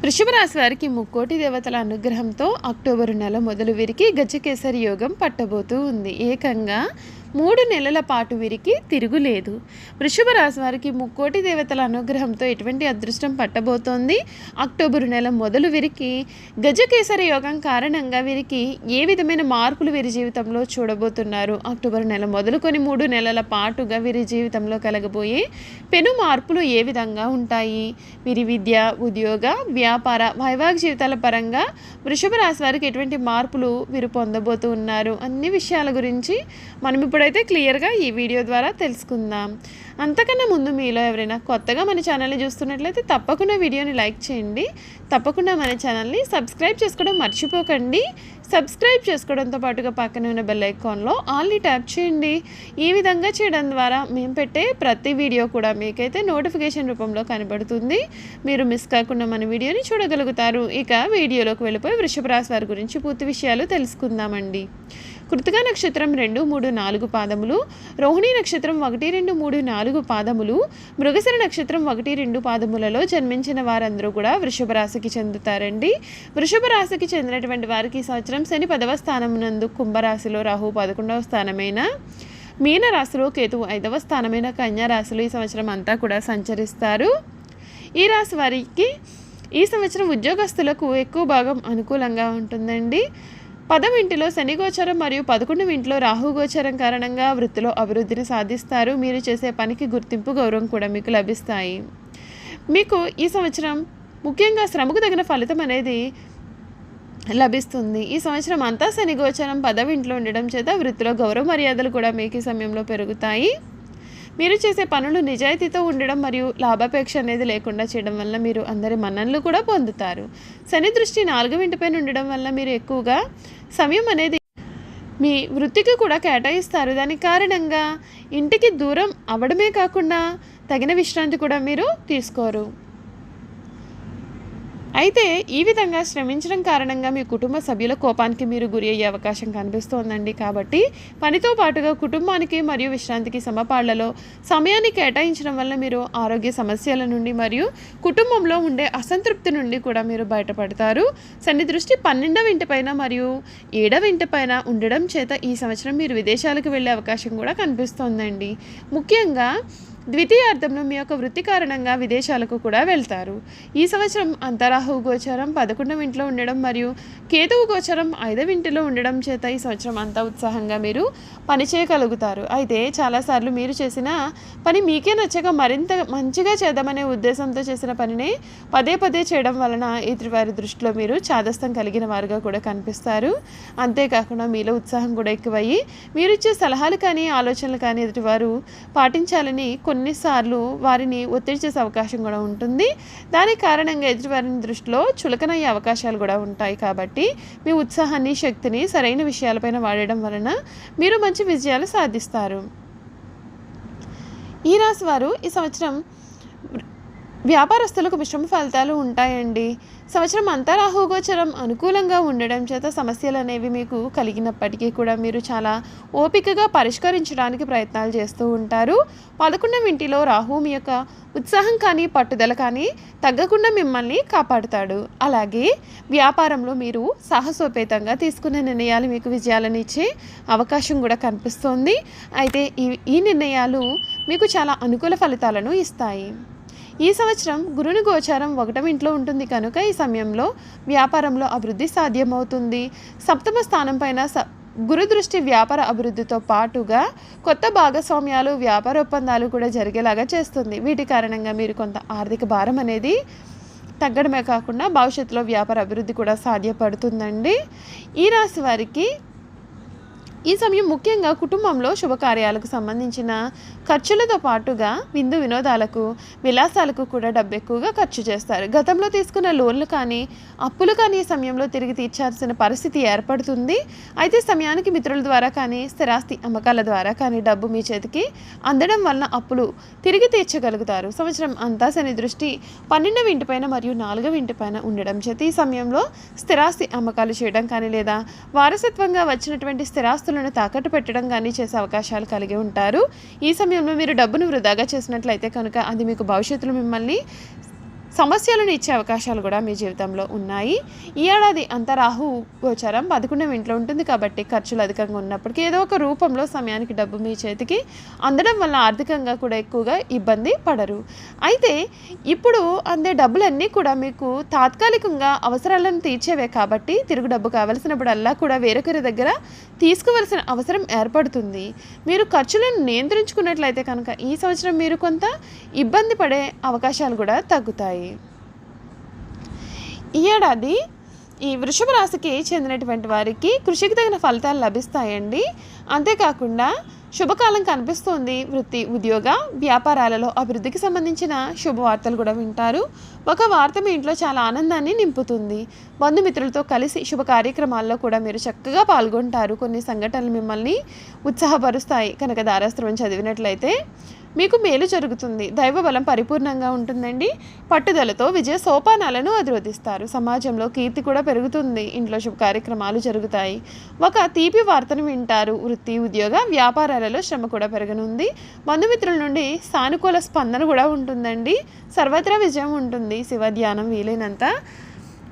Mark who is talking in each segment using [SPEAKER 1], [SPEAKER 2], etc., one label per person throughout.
[SPEAKER 1] వృషభ రాశి వారికి ముక్కోటి దేవతల అనుగ్రహంతో అక్టోబరు నెల మొదలు వీరికి గజకేసరి యోగం పట్టబోతూ ఉంది. ఏకంగా 3 నెలల పాటు వీరికి తిరుగులేదు. వృషభ రాశి వారికి ముక్కోటి దేవతల అనుగ్రహంతో ఎటువంటి అదృష్టం పట్టబోతోంది. అక్టోబరు నెల మొదలు వీరికి గజకేసరి యోగం కారణంగా వీరికి ఏ విధమైన మార్పులు వీరి జీవితంలో చూడబోతున్నారు. అక్టోబరు నెల మొదలుకొని 3 నెలల పాటుగా వీరి జీవితంలో కలగబోయే పెను మార్పులు ఏ విధంగా ఉంటాయి. వీరి విద్య, ఉద్యోగ, వ్యాపార, వైవాహిక జీవితాల పరంగా వృషభ రాశి వారికి ఎటువంటి మార్పులు వీరు పొందబోతూ ఉన్నారు. అన్ని విషయాల గురించి మనం ఇప్పుడైతే క్లియర్గా ఈ వీడియో ద్వారా తెలుసుకుందాం. అంతకన్నా ముందు మీలో ఎవరైనా కొత్తగా మన ఛానల్ని చూస్తున్నట్లయితే తప్పకుండా వీడియోని లైక్ చేయండి. తప్పకుండా మన ఛానల్ని సబ్స్క్రైబ్ చేసుకోవడం మర్చిపోకండి. సబ్స్క్రైబ్ చేసుకోవడంతో పాటుగా పక్కన ఉన్న బెల్ ఐకాన్లో ఆల్ని ట్యాప్ చేయండి. ఈ విధంగా చేయడం ద్వారా మేము పెట్టే ప్రతి వీడియో కూడా మీకైతే నోటిఫికేషన్ రూపంలో కనబడుతుంది. మీరు మిస్ కాకుండా మన వీడియోని చూడగలుగుతారు. ఇక వీడియోలోకి వెళ్ళిపోయి వృషభ రాశి వారి గురించి పూర్తి విషయాలు తెలుసుకుందామండి. కృతికా నక్షత్రం 2, 3, 4 పాదములు, రోహిణీ నక్షత్రం 1, 2, 3, 4 పాదములు, మృగశిర నక్షత్రం 1, 2 పాదములలో జన్మించిన వారందరూ కూడా వృషభ రాశికి చెందుతారండి. వృషభ రాశికి చెందినటువంటి వారికి ఈ సంవత్సరం శని 10వ స్థానం నందు, కుంభరాశిలో రాహు 11వ స్థానమైన, మీన రాశిలో కేతువు 5వ స్థానమైన కన్యా రాశిలో ఈ సంవత్సరం అంతా కూడా సంచరిస్తారు. ఈ రాశి వారికి ఈ సంవత్సరం ఉద్యోగస్తులకు ఎక్కువ భాగం అనుకూలంగా ఉంటుందండి. 10వ ఇంటిలో శని గోచరం మరియు 11వ ఇంట్లో రాహు గోచరం కారణంగా వృత్తిలో అభివృద్ధిని సాధిస్తారు. మీరు చేసే పనికి గుర్తింపు, గౌరవం కూడా మీకు లభిస్తాయి. మీకు ఈ సంవత్సరం ముఖ్యంగా శ్రమకు తగిన ఫలితం అనేది లభిస్తుంది. ఈ సంవత్సరం అంతా శని గోచరం 10వ ఇంట్లో ఉండడం చేత వృత్తిలో గౌరవ మర్యాదలు కూడా మీకు ఈ సమయంలో పెరుగుతాయి. మీరు చేసే పనులు నిజాయితీతో ఉండడం మరియు లాభాపేక్ష అనేది లేకుండా చేయడం వల్ల మీరు అందరి మన్ననలు కూడా పొందుతారు. శని దృష్టి 4వ ఇంటిపైన ఉండడం వల్ల మీరు ఎక్కువగా సమయం అనేది మీ వృత్తికి కూడా కేటాయిస్తారు. దానికి కారణంగా ఇంటికి దూరం అవ్వడమే కాకుండా తగిన విశ్రాంతి కూడా మీరు తీసుకోరు. అయితే ఈ విధంగా శ్రమించడం కారణంగా మీ కుటుంబ సభ్యుల కోపానికి మీరు గురి అయ్యే అవకాశం కనిపిస్తోందండి. కాబట్టి పనితో పాటుగా కుటుంబానికి మరియు విశ్రాంతికి సమపాళ్లలో సమయాన్ని కేటాయించడం వల్ల మీరు ఆరోగ్య సమస్యల నుండి మరియు కుటుంబంలో ఉండే అసంతృప్తి నుండి కూడా మీరు బయటపడతారు. శని దృష్టి 12వ ఇంటిపైన మరియు 7వ ఇంటిపైన ఉండడం చేత ఈ సంవత్సరం మీరు విదేశాలకు వెళ్ళే అవకాశం కూడా కనిపిస్తోందండి. ముఖ్యంగా ద్వితీయార్థంలో మీ యొక్క వృత్తి కారణంగా విదేశాలకు కూడా వెళ్తారు. ఈ సంవత్సరం అంతరాహు గోచరం 11వ ఇంట్లో ఉండడం మరియు కేతువు గోచరం 5వ ఇంటిలో ఉండడం చేత ఈ సంవత్సరం అంతా ఉత్సాహంగా మీరు పని చేయగలుగుతారు. అయితే చాలాసార్లు మీరు చేసిన పని మీకే నచ్చక మరింత మంచిగా చేద్దామనే ఉద్దేశంతో చేసిన పనిని పదే పదే చేయడం వలన ఎదుటివారి దృష్టిలో మీరు చాదస్తం కలిగిన వారుగా కూడా కనిపిస్తారు. అంతేకాకుండా మీలో ఉత్సాహం కూడా ఎక్కువయ్యి మీరు ఇచ్చే సలహాలు కానీ ఆలోచనలు కానీ ఎదుటివారు పాటించాలని కొన్నిసార్లు వారిని ఒత్తిడి చేసే అవకాశం కూడా ఉంటుంది. దానికి కారణంగా ఎదుటివారిని దృష్టిలో చులకనయ్యే అవకాశాలు కూడా ఉంటాయి. కాబట్టి మీ ఉత్సాహాన్ని, శక్తిని సరైన విషయాలపైన వాడడం వలన మీరు మంచి విజయాలు సాధిస్తారు. ఈ రాశి వారు ఈ సంవత్సరం వ్యాపారస్తులకు మిశ్రమ ఫలితాలు ఉంటాయండి. సంవత్సరం అంతా రాహుగోచరం అనుకూలంగా ఉండడం చేత సమస్యలు అనేవి మీకు కలిగినప్పటికీ కూడా మీరు చాలా ఓపికగా పరిష్కరించడానికి ప్రయత్నాలు చేస్తూ ఉంటారు. 11వ ఇంటిలో రాహు మీ యొక్క ఉత్సాహం కానీ పట్టుదల కానీ తగ్గకుండా మిమ్మల్ని కాపాడుతాడు. అలాగే వ్యాపారంలో మీరు సాహసోపేతంగా తీసుకునే నిర్ణయాలు మీకు విజయాలను ఇచ్చే అవకాశం కూడా కనిపిస్తోంది. అయితే ఈ నిర్ణయాలు మీకు చాలా అనుకూల ఫలితాలను ఇస్తాయి. ఈ సంవత్సరం గురుని గోచారం 1వ ఇంట్లో ఉంటుంది కనుక ఈ సమయంలో వ్యాపారంలో అభివృద్ధి సాధ్యమవుతుంది. 7వ స్థానం పైన గురు దృష్టి వ్యాపార అభివృద్ధితో పాటుగా కొత్త భాగస్వామ్యాలు, వ్యాపార ఒప్పందాలు కూడా జరిగేలాగా చేస్తుంది. వీటి కారణంగా మీరు కొంత ఆర్థిక భారం అనేది తగ్గడమే కాకుండా భవిష్యత్తులో వ్యాపార అభివృద్ధి కూడా సాధ్యపడుతుందండి. ఈ రాశి వారికి ఈ సమయం ముఖ్యంగా కుటుంబంలో శుభకార్యాలకు సంబంధించిన ఖర్చులతో పాటుగా విందు వినోదాలకు, విలాసాలకు కూడా డబ్బు ఎక్కువగా ఖర్చు చేస్తారు. గతంలో తీసుకున్న లోన్లు కానీ అప్పులు కానీ ఈ సమయంలో తిరిగి తీర్చాల్సిన పరిస్థితి ఏర్పడుతుంది. అయితే సమయానికి మిత్రుల ద్వారా కానీ స్థిరాస్తి అమ్మకాల ద్వారా కానీ డబ్బు మీ చేతికి అందడం వలన అప్పులు తిరిగి తీర్చగలుగుతారు. సంవత్సరం అంతా శని దృష్టి 12వ ఇంటిపైన మరియు 4వ ఇంటిపైన ఉండడం చేత ఈ సమయంలో స్థిరాస్తి అమ్మకాలు చేయడం కానీ లేదా వారసత్వంగా వచ్చినటువంటి స్థిరాస్తులను తాకట్టు పెట్టడం కానీ చేసే అవకాశాలు కలిగి ఉంటారు. ఈ సమయంలో మీరు డబ్బును వృధాగా చేసినట్లయితే కనుక అది మీకు భవిష్యత్తులో మిమ్మల్ని సమస్యలను ఇచ్చే అవకాశాలు కూడా మీ జీవితంలో ఉన్నాయి. ఈ ఏడాది అంతా రాహు గోచారం 11వ ఇంట్లో ఉంటుంది కాబట్టి ఖర్చులు అధికంగా ఉన్నప్పటికీ ఏదో ఒక రూపంలో సమయానికి డబ్బు మీ చేతికి అందడం వల్ల ఆర్థికంగా కూడా ఎక్కువగా ఇబ్బంది పడరు. అయితే ఇప్పుడు అందే డబ్బులన్నీ కూడా మీకు తాత్కాలికంగా అవసరాలను తీర్చేవే కాబట్టి తిరుగు డబ్బు కావలసినప్పుడల్లా కూడా వేరొకరి దగ్గర తీసుకోవలసిన అవసరం ఏర్పడుతుంది. మీరు ఖర్చులను నియంత్రించుకున్నట్లయితే కనుక ఈ సంవత్సరం మీరు కొంత ఇబ్బంది పడే అవకాశాలు కూడా తగ్గుతాయి. ఈ ఏడాది ఈ వృషభ రాశికి చెందినటువంటి వారికి కృషికి తగిన ఫలితాలు లభిస్తాయండి. అంతేకాకుండా శుభకాలం కనిపిస్తుంది. వృత్తి, ఉద్యోగ, వ్యాపారాలలో అభివృద్ధికి సంబంధించిన శుభవార్తలు కూడా వింటారు. ఒక వార్త మీ ఇంట్లో చాలా ఆనందాన్ని నింపుతుంది. బంధుమిత్రులతో కలిసి శుభ కార్యక్రమాల్లో కూడా మీరు చక్కగా పాల్గొంటారు. కొన్ని సంఘటనలు మిమ్మల్ని ఉత్సాహపరుస్తాయి. కనుక దారాస్త్రం చదివినట్లయితే మీకు మేలు జరుగుతుంది. దైవబలం పరిపూర్ణంగా ఉంటుందండి. పట్టుదలతో విజయ సోపానాలను అధిరోధిస్తారు. సమాజంలో కీర్తి కూడా పెరుగుతుంది. ఇంట్లో శుభ కార్యక్రమాలు జరుగుతాయి. ఒక తీపి వార్తను వింటారు. వృత్తి, ఉద్యోగ, వ్యాపారాలలో శ్రమ కూడా పెరగనుంది. బంధుమిత్రుల నుండి సానుకూల స్పందన కూడా ఉంటుందండి. సర్వత్రా విజయం ఉంటుంది. శివ ధ్యానం వీలైనంత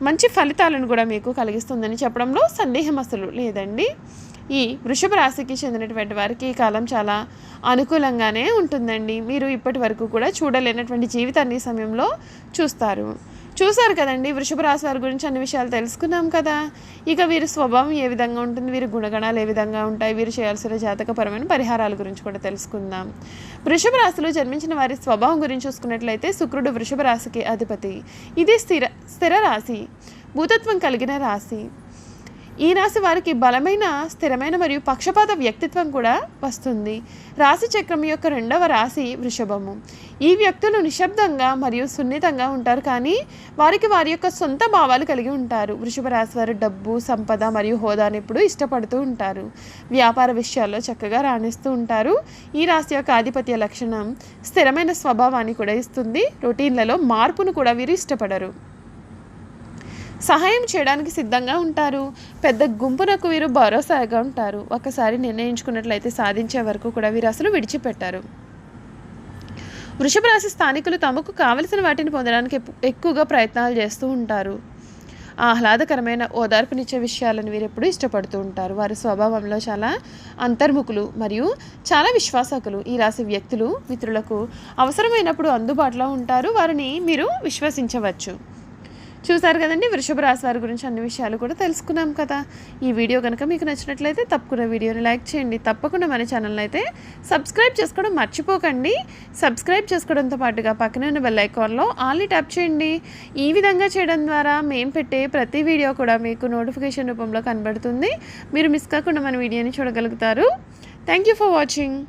[SPEAKER 1] మంచి ఫలితాలను కూడా మీకు కలిగిస్తుందని చెప్పడంలో సందేహం అసలు లేదండి. ఈ వృషభ రాశికి చెందినటువంటి వారికి ఈ కాలం చాలా అనుకూలంగానే ఉంటుందండి. మీరు ఇప్పటి వరకు కూడా చూడలేనటువంటి జీవితాన్ని ఈ సమయంలో చూస్తారు కదండి. వృషభ రాశి వారి గురించి అన్ని విషయాలు తెలుసుకున్నాం కదా. ఇక వీరి స్వభావం ఏ విధంగా ఉంటుంది, వీరి గుణగణాలు ఏ విధంగా ఉంటాయి, వీరు చేయాల్సిన జాతకపరమైన పరిహారాల గురించి కూడా తెలుసుకుందాం. వృషభ రాశిలో జన్మించిన వారి స్వభావం గురించి చూసుకున్నట్లయితే శుక్రుడు వృషభ రాశికి అధిపతి. ఇది స్థిర రాశి, భూతత్వం కలిగిన రాశి. ఈ రాశి వారికి బలమైన, స్థిరమైన మరియు పక్షపాత వ్యక్తిత్వం కూడా వస్తుంది. రాశి చక్రం యొక్క 2వ రాశి వృషభము. ఈ వ్యక్తులు నిశ్శబ్దంగా మరియు సున్నితంగా ఉంటారు, కానీ వారి యొక్క సొంత భావాలు కలిగి ఉంటారు. వృషభ రాశి వారు డబ్బు, సంపద మరియు హోదాను ఎప్పుడు ఇష్టపడుతూ ఉంటారు. వ్యాపార విషయాల్లో చక్కగా రాణిస్తూ ఉంటారు. ఈ రాశి యొక్క ఆధిపత్య లక్షణం స్థిరమైన స్వభావాన్ని కూడా ఇస్తుంది. రొటీన్లలో మార్పును కూడా వీరు ఇష్టపడరు. సహాయం చేయడానికి సిద్ధంగా ఉంటారు. పెద్ద గుంపునకు వీరు భరోసాగా ఉంటారు. ఒకసారి నిర్ణయించుకున్నట్లయితే సాధించే వరకు కూడా వీరు అసలు విడిచిపెట్టారు. వృషభ రాశి స్థానికులు తమకు కావలసిన వాటిని పొందడానికి ఎక్కువగా ప్రయత్నాలు చేస్తూ ఉంటారు. ఆహ్లాదకరమైన ఓదార్పునిచ్చే విషయాలను వీరు ఎప్పుడూ ఇష్టపడుతూ ఉంటారు. వారి స్వభావంలో చాలా అంతర్ముఖులు మరియు చాలా విశ్వాసకులు. ఈ రాశి వ్యక్తులు మిత్రులకు అవసరమైనప్పుడు అందుబాటులో ఉంటారు. వారిని మీరు విశ్వసించవచ్చు. చూసారు కదండి, వృషభ రాశి వారి గురించి అన్ని విషయాలు కూడా తెలుసుకున్నాం కదా. ఈ వీడియో కనుక మీకు నచ్చినట్లయితే తప్పకుండా వీడియోని లైక్ చేయండి. తప్పకుండా మన ఛానల్ని అయితే సబ్స్క్రైబ్ చేసుకోవడం మర్చిపోకండి. సబ్స్క్రైబ్ చేసుకోవడంతో పాటుగా పక్కనే ఉన్న బెల్ ఐకాన్లో ఆల్ని ట్యాప్ చేయండి. ఈ విధంగా చేయడం ద్వారా మేము పెట్టే ప్రతి వీడియో కూడా మీకు నోటిఫికేషన్ రూపంలో కనబడుతుంది. మీరు మిస్ కాకుండా మన వీడియోని చూడగలుగుతారు. Thank you for watching.